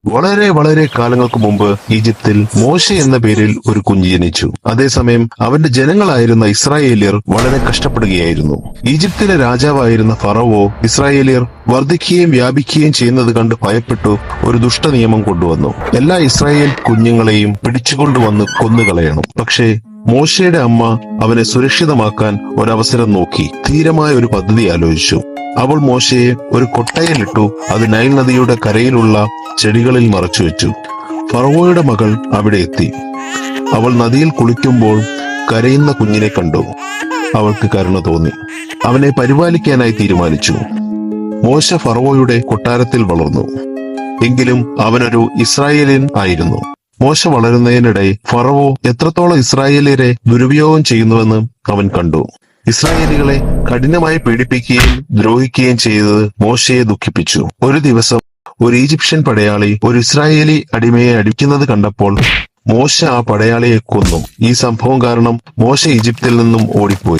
വളരെ വളരെ കാലങ്ങൾക്ക് മുമ്പ് ഈജിപ്തിൽ മോശ എന്ന പേരിൽ ഒരു കുഞ്ഞ് ജനിച്ചു. അതേസമയം അവന്റെ ജനങ്ങളായിരുന്ന ഇസ്രായേലിയർ വളരെ കഷ്ടപ്പെടുകയായിരുന്നു. ഈജിപ്തിലെ രാജാവായിരുന്ന ഫറവോ ഇസ്രായേലിയർ വർദ്ധിക്കുകയും വ്യാപിക്കുകയും ചെയ്യുന്നത് കണ്ട് ഭയപ്പെട്ടു ഒരു ദുഷ്ട നിയമം കൊണ്ടുവന്നു. എല്ലാ ഇസ്രായേൽ കുഞ്ഞുങ്ങളെയും പിടിച്ചുകൊണ്ടുവന്ന് കൊന്നുകളയണം. പക്ഷേ മോശയുടെ അമ്മ അവനെ സുരക്ഷിതമാക്കാൻ ഒരവസരം നോക്കി ധീരമായ ഒരു പദ്ധതി ആലോചിച്ചു. അവൾ മോശയെ ഒരു കൊട്ടയിലിട്ടു അത് നൈൽ നദിയുടെ കരയിലുള്ള ചെടികളിൽ മറച്ചുവെച്ചു. ഫറവോയുടെ മകൾ അവിടെ എത്തി. അവൾ നദിയിൽ കുളിക്കുമ്പോൾ കരയുന്ന കുഞ്ഞിനെ കണ്ടു. അവൾക്ക് കരുണ തോന്നി. അവനെ പരിപാലിക്കാനായി തീരുമാനിച്ചു. മോശ ഫറവോയുടെ കൊട്ടാരത്തിൽ വളർന്നു. എങ്കിലും അവനൊരു ഇസ്രായേലിയൻ ആയിരുന്നു. മോശ വളരുന്നതിനിടെ ഫറവോ എത്രത്തോളം ഇസ്രായേലിയരെ ദുരുപയോഗം ചെയ്യുന്നുവെന്ന് അവൻ കണ്ടു. ഇസ്രായേലികളെ കഠിനമായി പീഡിപ്പിക്കുകയും ദ്രോഹിക്കുകയും ചെയ്തത് മോശയെ ദുഃഖിപ്പിച്ചു. ഒരു ദിവസം ഒരു ഈജിപ്ഷ്യൻ പടയാളി ഒരു ഇസ്രായേലി അടിമയെ അടിക്കുന്നത് കണ്ടപ്പോൾ മോശ ആ പടയാളിയെ കൊന്നു. ഈ സംഭവം കാരണം മോശ ഈജിപ്തിൽ നിന്നും ഓടിപ്പോയി.